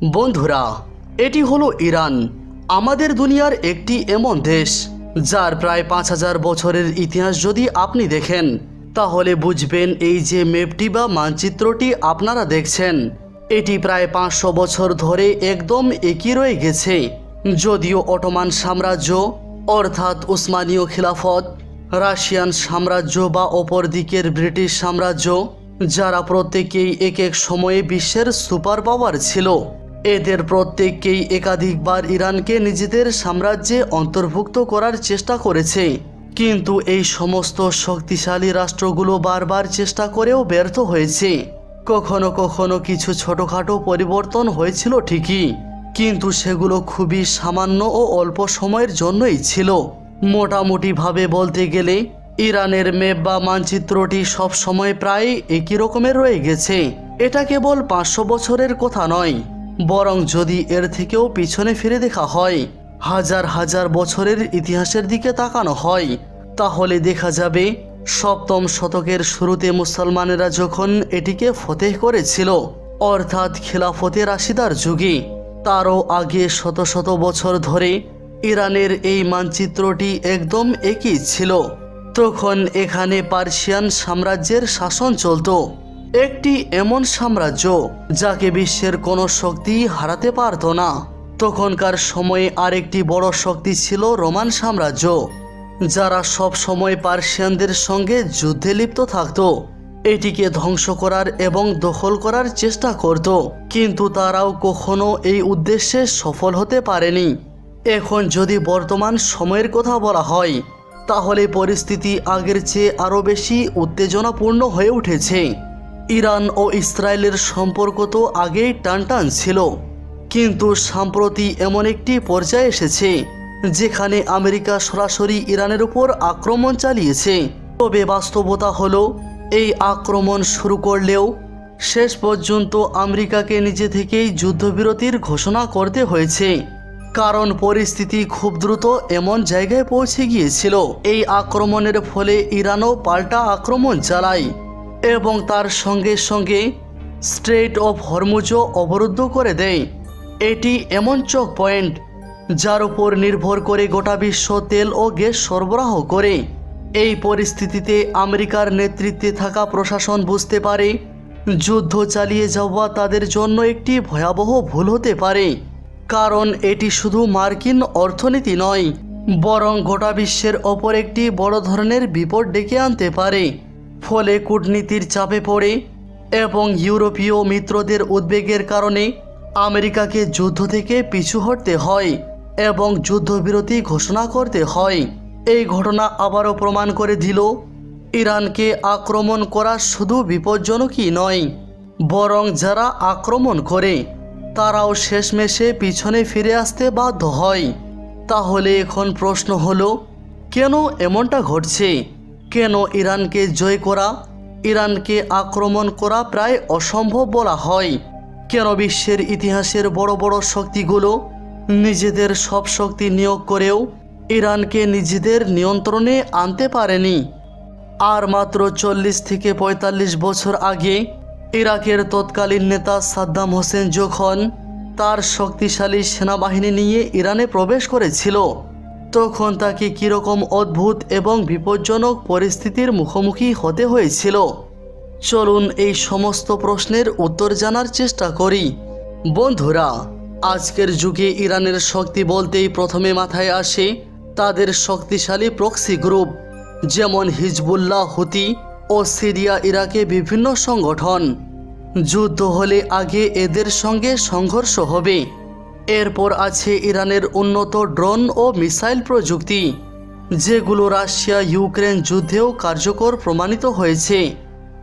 বন্ধুরা, এটি হলো ইরান, আমাদের দুনিয়ার একটি এমন দেশ যার প্রায় 5000 বছরের ইতিহাস যদি আপনি দেখেন তাহলে বুঝবেন এই যে ম্যাপটি বা মানচিত্রটি আপনারা দেখছেন এটি প্রায় 500 বছর ধরে একদম একই রয়ে গেছে। যদিও অটোমান সাম্রাজ্য অর্থাৎ উসমানীয় খিলাফত, রাশিয়ান সাম্রাজ্য বা অপর দিকের ব্রিটিশ সাম্রাজ্য, যারা প্রত্যেকেই এক এক সময়ে বিশ্বের সুপার পাওয়ার ছিল, এদের প্রত্যেককেই একাধিকবার ইরানকে নিজেদের সাম্রাজ্যে অন্তর্ভুক্ত করার চেষ্টা করেছে। কিন্তু এই সমস্ত শক্তিশালী রাষ্ট্রগুলো বারবার চেষ্টা করেও ব্যর্থ হয়েছে। কখনো কখনো কিছু ছোটখাটো পরিবর্তন হয়েছিল ঠিকই, কিন্তু সেগুলো খুবই সামান্য ও অল্প সময়ের জন্যই ছিল। মোটামুটিভাবে বলতে গেলে ইরানের ম্যাপ বা মানচিত্রটি সবসময় প্রায় একই রকমের রয়ে গেছে। এটা কেবল 500 বছরের কথা নয়, বরং যদি এর থেকেও পিছনে ফিরে দেখা হয়, হাজার হাজার বছরের ইতিহাসের দিকে তাকানো হয়, তাহলে দেখা যাবে 7ম শতকের শুরুতে মুসলমানেরা যখন এটিকে ফতেহ করেছিল, অর্থাৎ খিলাফতে রাশিদার যুগে, তারও আগে শত শত বছর ধরে ইরানের এই মানচিত্রটি একদম একই ছিল। তখন এখানে পার্সিয়ান সাম্রাজ্যের শাসন চলত, একটি এমন সাম্রাজ্য যাকে বিশ্বের কোনো শক্তি হারাতে পারত না। তখনকার সময়ে আরেকটি বড় শক্তি ছিল রোমান সাম্রাজ্য, যারা সব সময় পার্সিয়ানদের সঙ্গে যুদ্ধে লিপ্ত থাকত, এটিকে ধ্বংস করার এবং দখল করার চেষ্টা করত, কিন্তু তারাও কখনো এই উদ্দেশ্যে সফল হতে পারেনি। এখন যদি বর্তমান সময়ের কথা বলা হয় তাহলে পরিস্থিতি আগের চেয়ে আরও বেশি উত্তেজনাপূর্ণ হয়ে উঠেছে। ইরান ও ইসরায়েলের সম্পর্ক তো আগেই টানটান ছিল, কিন্তু সম্প্রতি এমন একটি পর্যায়ে এসেছে যেখানে আমেরিকা সরাসরি ইরানের উপর আক্রমণ চালিয়েছে। তবে বাস্তবতা হলো এই আক্রমণ শুরু করলেও শেষ পর্যন্ত আমেরিকাকে নিজে থেকেই যুদ্ধবিরতির ঘোষণা করতে হয়েছে, কারণ পরিস্থিতি খুব দ্রুত এমন জায়গায় পৌঁছে গিয়েছিল। এই আক্রমণের ফলে ইরানও পাল্টা আক্রমণ চালায় এবং তার সঙ্গে সঙ্গে স্ট্রেইট অফ হরমুজও অবরুদ্ধ করে দেয়। এটি এমন চক পয়েন্ট যার উপর নির্ভর করে গোটা বিশ্ব তেল ও গ্যাস সরবরাহ করে। এই পরিস্থিতিতে আমেরিকার নেতৃত্বে থাকা প্রশাসন বুঝতে পারে যুদ্ধ চালিয়ে যাওয়া তাদের জন্য একটি ভয়াবহ ভুল হতে পারে, কারণ এটি শুধু মার্কিন অর্থনীতি নয়, বরং গোটা বিশ্বের ওপর একটি বড় ধরনের বিপদ ডেকে আনতে পারে। ফলে কূটনীতির চাপে পড়ে এবং ইউরোপীয় মিত্রদের উদ্বেগের কারণে আমেরিকাকে যুদ্ধ থেকে পিছু হটতে হয় এবং যুদ্ধবিরতি ঘোষণা করতে হয়। এই ঘটনা আবারও প্রমাণ করে দিল ইরানকে আক্রমণ করা শুধু বিপজ্জনকই নয়, বরং যারা আক্রমণ করে তারাও শেষমেশে পিছনে ফিরে আসতে বাধ্য হয়। তাহলে এখন প্রশ্ন হলো, কেন এমনটা ঘটছে? কেন ইরানকে জয় করা, ইরানকে আক্রমণ করা প্রায় অসম্ভব বলা হয়? কেন বিশ্বের ইতিহাসের বড় বড় শক্তিগুলো নিজেদের সব শক্তি নিয়োগ করেও ইরানকে নিজেদের নিয়ন্ত্রণে আনতে পারেনি? আর মাত্র 40 থেকে 45 বছর আগে ইরাকের তৎকালীন নেতা সাদ্দাম হোসেন যখন তার শক্তিশালী সেনাবাহিনী নিয়ে ইরানে প্রবেশ করেছিল, তখন তাকে কীরকম অদ্ভুত এবং বিপজ্জনক পরিস্থিতির মুখোমুখি হতে হয়েছিল। চলুন এই সমস্ত প্রশ্নের উত্তর জানার চেষ্টা করি। বন্ধুরা, আজকের যুগে ইরানের শক্তি বলতেই প্রথমে মাথায় আসে তাদের শক্তিশালী প্রক্সি গ্রুপ, যেমন হিজবুল্লাহ, হুতি ও সিরিয়া ইরাকে বিভিন্ন সংগঠন। যুদ্ধ হলে আগে এদের সঙ্গে সংঘর্ষ হবে। এরপর আছে ইরানের উন্নত ড্রোন ও মিসাইল প্রযুক্তি, যেগুলো রাশিয়া ইউক্রেন যুদ্ধেও কার্যকর প্রমাণিত হয়েছে।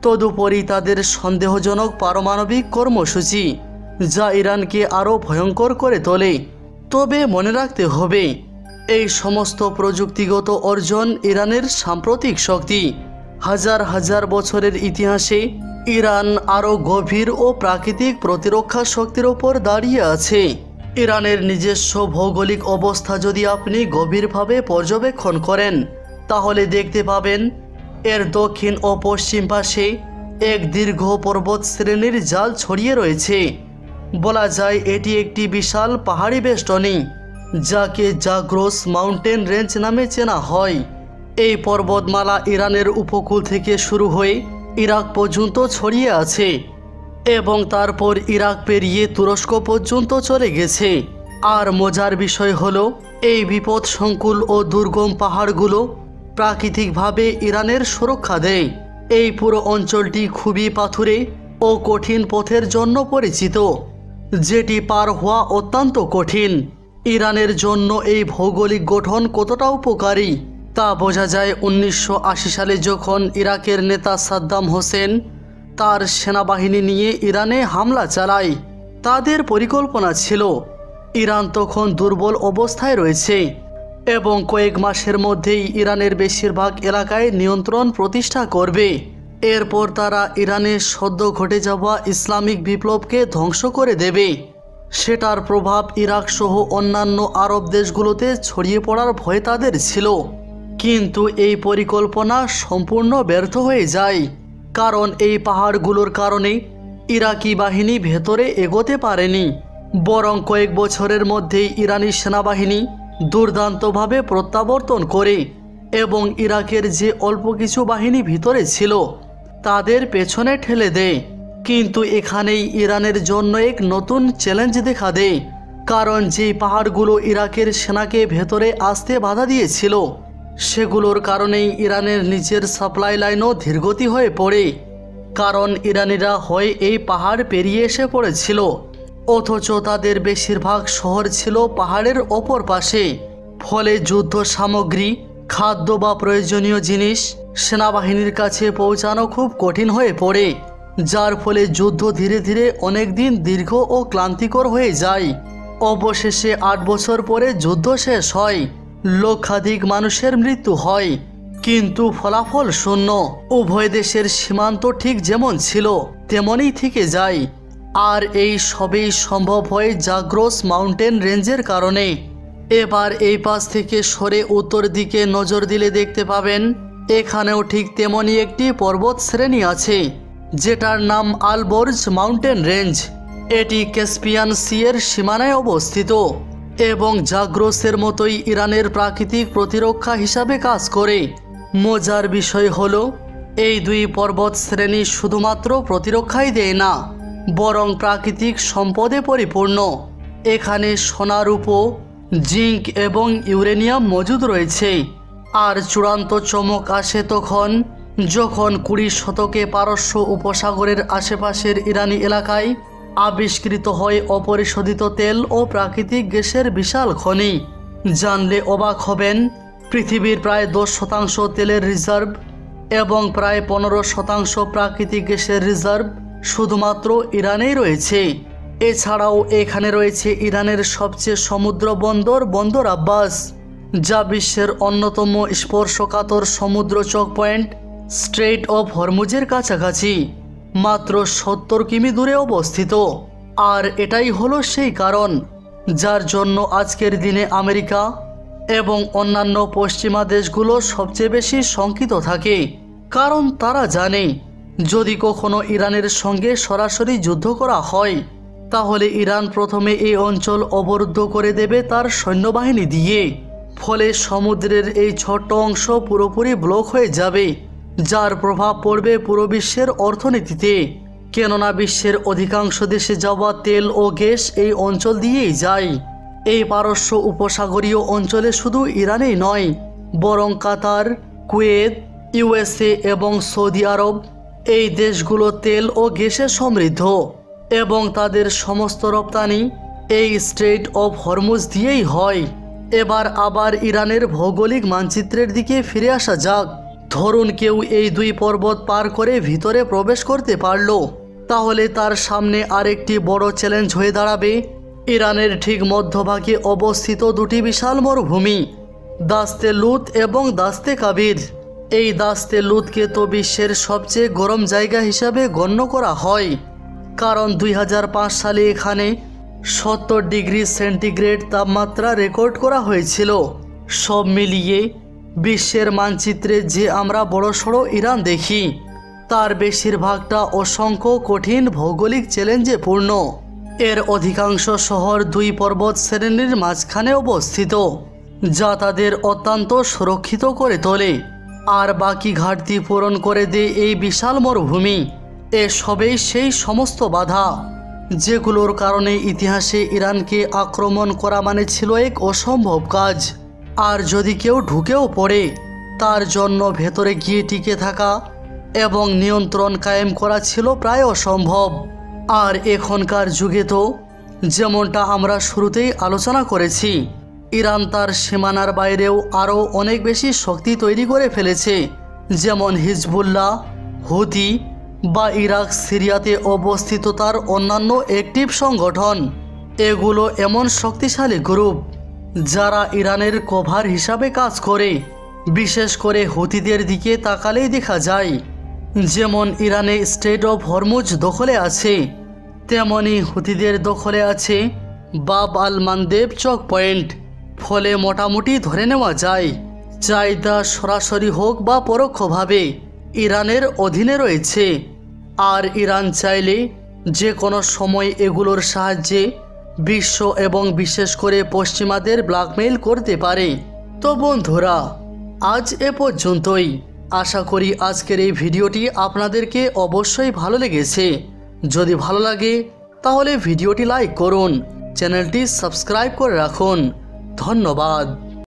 তদুপরি তাদের সন্দেহজনক পারমাণবিক কর্মসূচি, যা ইরানকে আরও ভয়ঙ্কর করে তোলে। তবে মনে রাখতে হবে, এই সমস্ত প্রযুক্তিগত অর্জন ইরানের সাম্প্রতিক শক্তি। হাজার হাজার বছরের ইতিহাসে ইরান আরও গভীর ও প্রাকৃতিক প্রতিরক্ষা শক্তির ওপর দাঁড়িয়ে আছে। ইরানের নিজস্ব ভৌগোলিক অবস্থা যদি আপনি গভীরভাবে পর্যবেক্ষণ করেন তাহলে দেখতে পাবেন এর দক্ষিণ ও পশ্চিম পাশে এক দীর্ঘ পর্বত শ্রেণীর জাল ছড়িয়ে রয়েছে, বলা যায় এটি একটি বিশাল পাহাড়ি বেষ্টনী, যাকে জাগ্রোস মাউন্টেন রেঞ্জ নামে চেনা হয়। এই পর্বতমালা ইরানের উপকূল থেকে শুরু হয়ে ইরাক পর্যন্ত ছড়িয়ে আছে এবং তারপর ইরাক পেরিয়ে তুরস্ক পর্যন্ত চলে গেছে। আর মজার বিষয় হলো, এই বিপদসংকুল ও দুর্গম পাহাড়গুলো প্রাকৃতিকভাবে ইরানের সুরক্ষা দেয়। এই পুরো অঞ্চলটি খুবই পাথুরে ও কঠিন পথের জন্য পরিচিত, যেটি পার হওয়া অত্যন্ত কঠিন। ইরানের জন্য এই ভৌগোলিক গঠন কতটা উপকারী তা বোঝা যায় 1980 সালে যখন ইরাকের নেতা সাদ্দাম হোসেন তার সেনাবাহিনী নিয়ে ইরানে হামলা চালায়। তাদের পরিকল্পনা ছিল ইরান তখন দুর্বল অবস্থায় রয়েছে এবং কয়েক মাসের মধ্যেই ইরানের বেশিরভাগ এলাকায় নিয়ন্ত্রণ প্রতিষ্ঠা করবে। এরপর তারা ইরানের সদ্য ঘটে যাওয়া ইসলামিক বিপ্লবকে ধ্বংস করে দেবে। সেটার প্রভাব ইরাক সহ অন্যান্য আরব দেশগুলোতে ছড়িয়ে পড়ার ভয় তাদের ছিল। কিন্তু এই পরিকল্পনা সম্পূর্ণ ব্যর্থ হয়ে যায়, কারণ এই পাহাড়গুলোর কারণে ইরাকি বাহিনী ভেতরে এগোতে পারেনি। বরং কয়েক বছরের মধ্যেই ইরানি সেনাবাহিনী দুর্দান্তভাবে প্রত্যাবর্তন করে এবং ইরাকের যে অল্প কিছু বাহিনী ভিতরে ছিল তাদের পেছনে ঠেলে দেয়। কিন্তু এখানেই ইরানের জন্য এক নতুন চ্যালেঞ্জ দেখা দেয়, কারণ যেই পাহাড়গুলো ইরাকের সেনাকে ভেতরে আসতে বাধা দিয়েছিল সেগুলোর কারণেই ইরানের নিচের সাপ্লাই লাইনও ধীরগতি হয়ে পড়ে, কারণ ইরানিরা হয় এই পাহাড় পেরিয়ে এসে পড়েছিল, অথচ তাদের বেশিরভাগ শহর ছিল পাহাড়ের অপর পাশে। ফলে যুদ্ধ সামগ্রী, খাদ্য বা প্রয়োজনীয় জিনিস সেনাবাহিনীর কাছে পৌঁছানো খুব কঠিন হয়ে পড়ে, যার ফলে যুদ্ধ ধীরে ধীরে অনেক দিন দীর্ঘ ও ক্লান্তিকর হয়ে যায়। অবশেষে 8 বছর পরে যুদ্ধ শেষ হয়, লক্ষাধিক মানুষের মৃত্যু হয়, কিন্তু ফলাফল শূন্য। উভয় দেশের সীমান্ত ঠিক যেমন ছিল তেমনই থেকে যায়। আর এই সবই সম্ভব হয় জাগ্রোস মাউন্টেন রেঞ্জের কারণে। এবার এই পাশ থেকে সরে উত্তর দিকে নজর দিলে দেখতে পাবেন এখানেও ঠিক তেমনই একটি পর্বত শ্রেণী আছে, যেটার নাম আলবর্জ মাউন্টেন রেঞ্জ। এটি ক্যাস্পিয়ান সি এর সীমানায় অবস্থিত এবং জাগ্রোসের মতোই ইরানের প্রাকৃতিক প্রতিরক্ষা হিসাবে কাজ করে। মজার বিষয় হলো, এই দুই পর্বত শ্রেণী শুধুমাত্র প্রতিরক্ষাই দেয় না, বরং প্রাকৃতিক সম্পদে পরিপূর্ণ। এখানে সোনা, রূপো, জিঙ্ক এবং ইউরেনিয়াম মজুদ রয়েছে। আর চূড়ান্ত চমক আসে তখন যখন 20 শতকে পারস্য উপসাগরের আশেপাশের ইরানি এলাকায় আবিষ্কৃত হয় অপরিশোধিত তেল ও প্রাকৃতিক গ্যাসের বিশাল খনি। জানলে অবাক হবেন, পৃথিবীর প্রায় 10% তেলের রিজার্ভ এবং প্রায় 15% প্রাকৃতিক গ্যাসের রিজার্ভ শুধুমাত্র ইরানেই রয়েছে। এছাড়াও এখানে রয়েছে ইরানের সবচেয়ে সমুদ্র বন্দর, বন্দর আব্বাস, যা বিশ্বের অন্যতম স্পর্শকাতর সমুদ্র চক পয়েন্ট স্ট্রেইট অফ হরমুজের কাছাকাছি মাত্র 70 কিমি দূরে অবস্থিত। আর এটাই হলো সেই কারণ যার জন্য আজকের দিনে আমেরিকা এবং অন্যান্য পশ্চিমা দেশগুলো সবচেয়ে বেশি শঙ্কিত থাকে, কারণ তারা জানে যদি কখনো ইরানের সঙ্গে সরাসরি যুদ্ধ করা হয় তাহলে ইরান প্রথমে এই অঞ্চল অবরুদ্ধ করে দেবে তার সৈন্যবাহিনী দিয়ে। ফলে সমুদ্রের এই ছোট্ট অংশ পুরোপুরি ব্লক হয়ে যাবে, যার প্রভাব পড়বে পুরো বিশ্বের অর্থনীতিতে, কেননা বিশ্বের অধিকাংশ দেশে যাওয়া তেল ও গ্যাস এই অঞ্চল দিয়েই যায়। এই পারস্য উপসাগরীয় অঞ্চলে শুধু ইরানেই নয়, বরং কাতার, কুয়েত, ইউএসএ এবং সৌদি আরব এই দেশগুলো তেল ও গ্যাসে সমৃদ্ধ এবং তাদের সমস্ত রপ্তানি এই স্ট্রেইট অফ হরমুজ দিয়েই হয়। এবার আবার ইরানের ভৌগোলিক মানচিত্রের দিকে ফিরে আসা যাক। ধরুন কেউ এই দুই পর্বত পার করে ভিতরে প্রবেশ করতে পারল, তাহলে তার সামনে আরেকটি বড় চ্যালেঞ্জ হয়ে দাঁড়াবে ইরানের ঠিক মধ্যভাগে অবস্থিত দুটি বিশাল মরুভূমি, দাস্তে লুত এবং দাস্তে কাবির। এই দাস্তে লুতকে তো বিশ্বের সবচেয়ে গরম জায়গা হিসাবে গণ্য করা হয়, কারণ 2005 সালে এখানে 70 ডিগ্রি সেন্টিগ্রেড তাপমাত্রা রেকর্ড করা হয়েছিল। সব মিলিয়ে বিশ্বের মানচিত্রে যে আমরা বড়সড় ইরান দেখি তার বেশিরভাগটা অসংখ্য কঠিন ভৌগোলিক চ্যালেঞ্জে পূর্ণ। এর অধিকাংশ শহর দুই পর্বত শ্রেণীর মাঝখানে অবস্থিত, যা তাদের অত্যন্ত সুরক্ষিত করে তোলে আর বাকি ঘাটতি পূরণ করে দেয় এই বিশাল মরুভূমি। এসবেই সেই সমস্ত বাধা যেগুলোর কারণে ইতিহাসে ইরানকে আক্রমণ করা মানে ছিল এক অসম্ভব কাজ। আর যদি কেউ ঢুকেও পড়ে, তার জন্য ভেতরে গিয়ে টিকে থাকা এবং নিয়ন্ত্রণ কায়েম করা ছিল প্রায় অসম্ভব। আর এখনকার যুগে তো, যেমনটা আমরা শুরুতেই আলোচনা করেছি, ইরান তার সীমানার বাইরেও আরও অনেক বেশি শক্তি তৈরি করে ফেলেছে, যেমন হিজবুল্লাহ, হুতি বা ইরাক সিরিয়াতে অবস্থিত তার অন্যান্য অ্যাক্টিভ সংগঠন। এগুলো এমন শক্তিশালী গ্রুপ যারা ইরানের কভার হিসাবে কাজ করে। বিশেষ করে হুতিদের দিকে তাকালেই দেখা যায়, যেমন ইরানে স্ট্রেট অফ হরমুজ দখলে আছে, তেমনি হুতিদের দখলে আছে বাব আল মানদেব চক পয়েন্ট। ফলে মোটামুটি ধরে নেওয়া যায়, চাহিদা সরাসরি হোক বা পরোক্ষভাবে ইরানের অধীনে রয়েছে। আর ইরান চাইলে যে কোনো সময় এগুলোর সাহায্যে বিশ্ব এবং বিশেষ করে পশ্চিমাদের ব্ল্যাকমেইল করতে পারে। তো বন্ধুরা, আজ এ পর্যন্তই। আশা করি আজকের এই ভিডিওটি আপনাদেরকে অবশ্যই ভালো লেগেছে। যদি ভালো লাগে তাহলে ভিডিওটি লাইক করুন, চ্যানেলটি সাবস্ক্রাইব করে রাখুন। ধন্যবাদ।